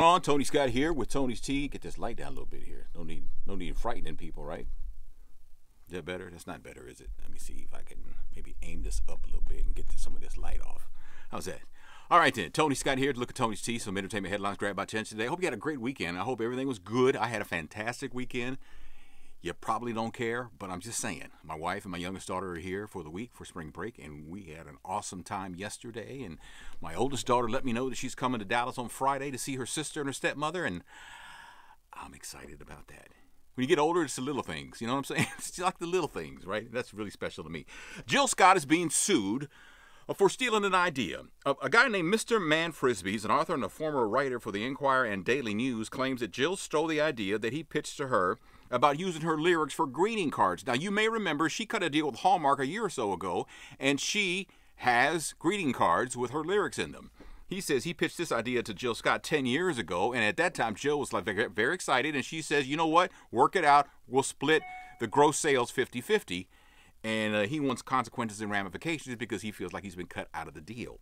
On Tony Scott here with Tony's Tea. Get this light down a little bit here. No need frightening people, right? Is that better? That's not better, is it? Let me see if I can maybe aim this up a little bit and get some of this light off. How's that? All right then, Tony Scott here to look at Tony's Tea. Some entertainment headlines grabbed my attention today. I hope you had a great weekend. I hope everything was good. I had a fantastic weekend. You probably don't care, but I'm just saying. My wife and my youngest daughter are here for the week for spring break, and we had an awesome time yesterday. And my oldest daughter let me know that she's coming to Dallas on Friday to see her sister and her stepmother, and I'm excited about that. When you get older, it's the little things. You know what I'm saying? It's like the little things, right? That's really special to me. Jill Scott is being sued for stealing an idea. A guy named Mr. Man Frisbee, he's an author and a former writer for the Enquirer and Daily News, claims that Jill stole the idea that he pitched to her about using her lyrics for greeting cards. Now, you may remember she cut a deal with Hallmark a year or so ago, and she has greeting cards with her lyrics in them. He says he pitched this idea to Jill Scott 10 years ago, and at that time, Jill was like very excited, and she says, you know what, work it out, we'll split the gross sales 50-50, and he wants consequences and ramifications because he feels like he's been cut out of the deal.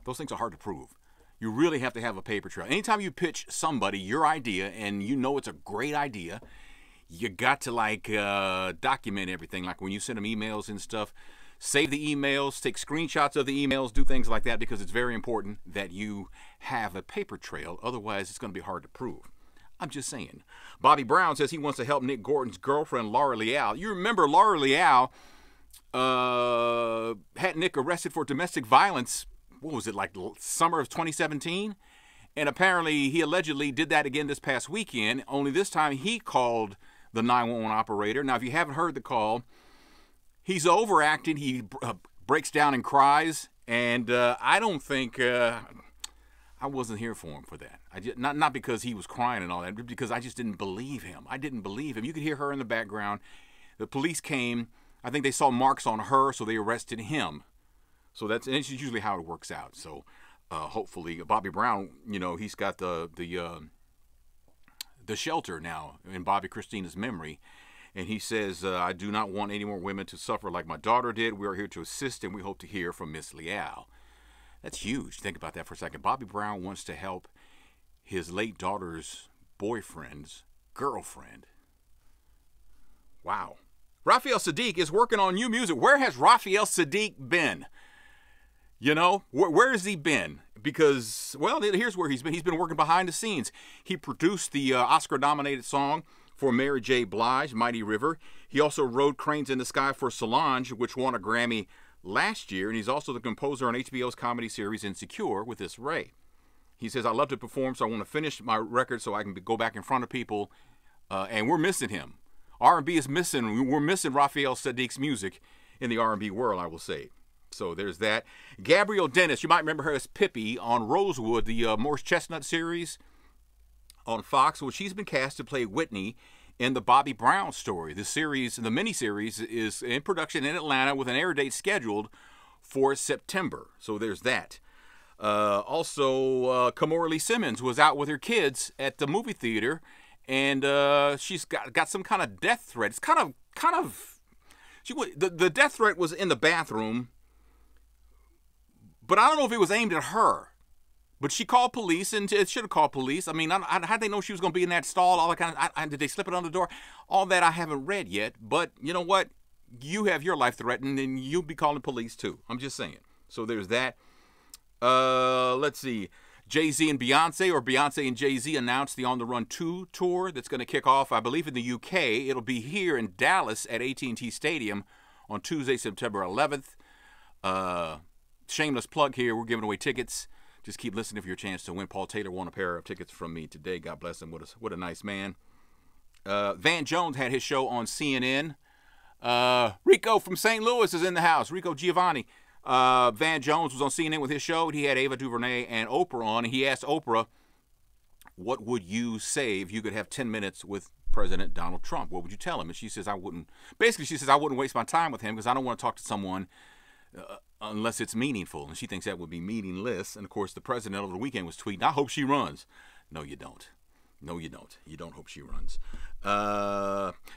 Those things are hard to prove. You really have to have a paper trail. Anytime you pitch somebody your idea and you know it's a great idea, you got to document everything. Like when you send them emails and stuff, save the emails, take screenshots of the emails, do things like that because it's very important that you have a paper trail. Otherwise, it's going to be hard to prove. I'm just saying. Bobby Brown says he wants to help Nick Gordon's girlfriend, Laura Leal. You remember Laura Leal had Nick arrested for domestic violence. What was it, like summer of 2017? And apparently he allegedly did that again this past weekend, only this time he called the 911 operator. Now, if you haven't heard the call, he's overacting. He breaks down and cries, and I don't think I wasn't here for him for that. Not because he was crying and all that, but because I just didn't believe him. I didn't believe him. You could hear her in the background. The police came. I think they saw marks on her, so they arrested him. So that's usually how it works out. So hopefully Bobby Brown, you know, he's got the shelter now in Bobby Christina's memory. And he says, I do not want any more women to suffer like my daughter did. We are here to assist, and we hope to hear from Miss Leal. That's huge. Think about that for a second. Bobby Brown wants to help his late daughter's boyfriend's girlfriend. Wow. Raphael Saadiq is working on new music. Where has Raphael Saadiq been? You know, where has he been? Because, well, here's where he's been. He's been working behind the scenes. He produced the Oscar-nominated song for Mary J. Blige, Mighty River. He also wrote Cranes in the Sky for Solange, which won a Grammy last year. And he's also the composer on HBO's comedy series Insecure with Issa Rae. He says, I love to perform, so I want to finish my record so I can go back in front of people. And we're missing him. R&B is missing. We're missing Raphael Saadiq's music in the R&B world, I will say. So there's that. Gabrielle Dennis, you might remember her as Pippi on Rosewood, the Morris Chestnut series on Fox. Well, she's been cast to play Whitney in the Bobby Brown story. The series, the miniseries, is in production in Atlanta with an air date scheduled for September. So there's that. Also, Kimora Lee Simmons was out with her kids at the movie theater, and she's got some kind of death threat. It's kind of. The death threat was in the bathroom. But I don't know if it was aimed at her. But she called police, and it should have called police. I mean, how did they know she was going to be in that stall? All that kind of. Did they slip it on the door? All that I haven't read yet. But you know what? You have your life threatened, and you'll be calling police too. I'm just saying. So there's that. Let's see. Jay-Z and Beyonce, or Beyonce and Jay-Z, announced the On the Run 2 tour that's going to kick off, I believe, in the UK. It'll be here in Dallas at AT&T Stadium on Tuesday, September 11th. Shameless plug here. We're giving away tickets. Just keep listening for your chance to win. Paul Taylor won a pair of tickets from me today. God bless him. What a nice man. Van Jones had his show on CNN. Rico from St. Louis is in the house. Rico Giovanni. Van Jones was on CNN with his show. He had Ava DuVernay and Oprah on. And he asked Oprah, what would you say if you could have 10 minutes with President Donald Trump? What would you tell him? And she says, I wouldn't waste my time with him because I don't want to talk to someone unless it's meaningful. And she thinks that would be meaningless. And, of course, the president over the weekend was tweeting, I hope she runs. No, you don't. No, you don't. You don't hope she runs.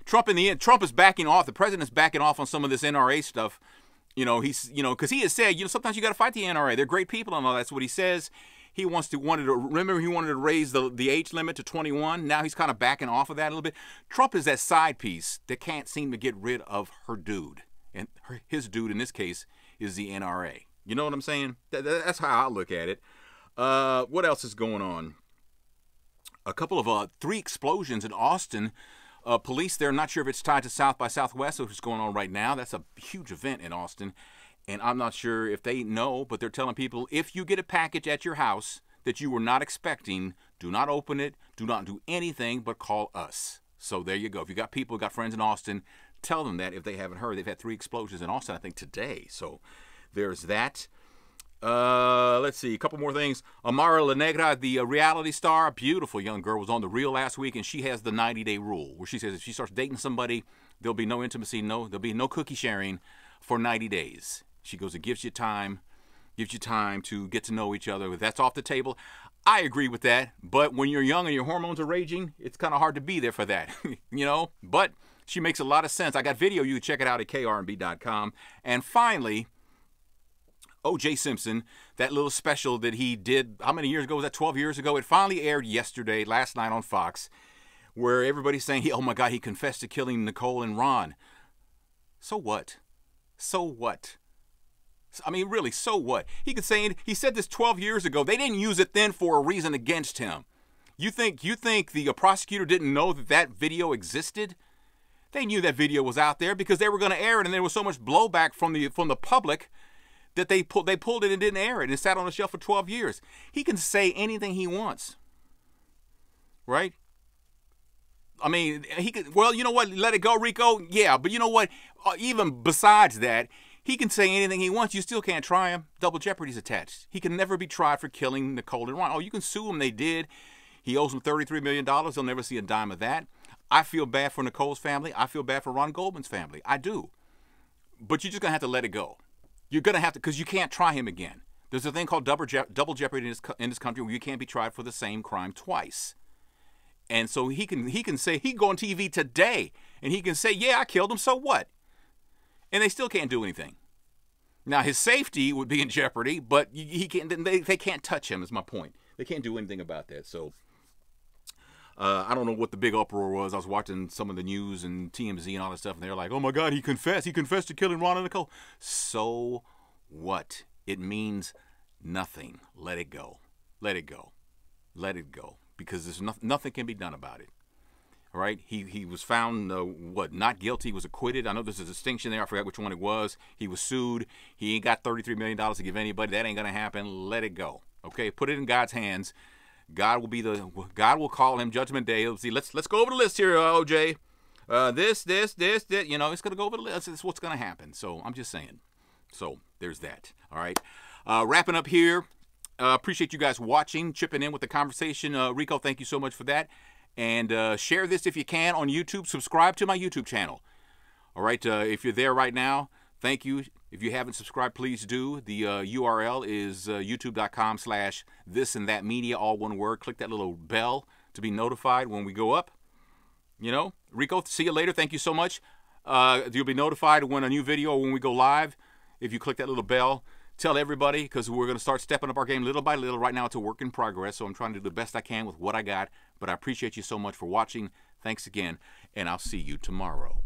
Trump, in the end, Trump is backing off. The president's backing off on some of this NRA stuff. You know, because he has said, sometimes you got to fight the NRA. They're great people and all. That's what he says. Remember he wanted to raise the age limit to 21. Now he's kind of backing off of that a little bit. Trump is that side piece that can't seem to get rid of her dude, and his dude in this case is the NRA. You know what I'm saying? That's how I look at it. What else is going on? A couple of 3 explosions in Austin. Police there, not sure if it's tied to South by Southwest, which is going on right now. That's a huge event in Austin. And I'm not sure if they know, but they're telling people, if you get a package at your house that you were not expecting, do not open it, do not do anything but call us. So there you go. If you got people, got friends in Austin, tell them that if they haven't heard. They've had 3 explosions in Austin, I think, today. So there's that. Let's see, a couple more things. Amara La Negra, the reality star, beautiful young girl, was on The Real last week, and she has the 90-day rule, where she says if she starts dating somebody, there'll be no intimacy, there'll be no cookie sharing for 90 days. She goes, it gives you time to get to know each other. If that's off the table, I agree with that. But when you're young and your hormones are raging, it's kind of hard to be there for that, you know. But she makes a lot of sense. I got video. You can check it out at krnb.com. And finally, O.J. Simpson, that little special that he did, how many years ago was that? 12 years ago. It finally aired last night on Fox, where everybody's saying, oh my God, he confessed to killing Nicole and Ron. So what? So what? I mean, really, so what? He said this 12 years ago. They didn't use it then for a reason against him. You think the prosecutor didn't know that video existed? They knew that video was out there because they were going to air it, and there was so much blowback from the public that they pulled it and didn't air it, and it sat on the shelf for 12 years. He can say anything he wants, right? I mean, he could. Well, you know what? Let it go, Rico. Yeah, but you know what? Even besides that, he can say anything he wants. You still can't try him. Double jeopardy's attached. He can never be tried for killing Nicole and Ron. Oh, you can sue him. They did. He owes them $33 million. They'll never see a dime of that. I feel bad for Nicole's family. I feel bad for Ron Goldman's family. I do. But you're just going to have to let it go. You're going to have to, because you can't try him again. There's a thing called double jeopardy in this country where you can't be tried for the same crime twice. And so he can say, he can go on TV today and he can say, yeah, I killed him, so what? And they still can't do anything. Now, his safety would be in jeopardy, but they can't touch him, is my point. They can't do anything about that. So I don't know what the big uproar was. I was watching some of the news and TMZ and all that stuff, and they were like, oh, my God, he confessed. He confessed to killing Ron and Nicole. So what? It means nothing. Let it go. Let it go. Let it go. Because there's nothing can be done about it. All right? He was found, not guilty. He was acquitted. I know there's a distinction there. I forgot which one it was. He was sued. He ain't got $33 million to give anybody. That ain't going to happen. Let it go. Okay? Put it in God's hands. God will call him Judgment Day. He'll see, let's go over the list here, OJ. This. You know, it's going to go over the list. It's what's going to happen. So I'm just saying. So there's that. All right? Wrapping up here. Appreciate you guys watching, chipping in with the conversation. Rico, thank you so much for that. And share this if you can on YouTube. Subscribe to my YouTube channel. All right, if you're there right now, thank you. If you haven't subscribed, please do. The URL is youtube.com/thisandthatmedia, all one word. Click that little bell to be notified when we go up. You know, Rico, see you later. Thank you so much. You'll be notified when a new video or when we go live. If you click that little bell, tell everybody, because we're going to start stepping up our game little by little. Right now, it's a work in progress, so I'm trying to do the best I can with what I got. But I appreciate you so much for watching. Thanks again, and I'll see you tomorrow.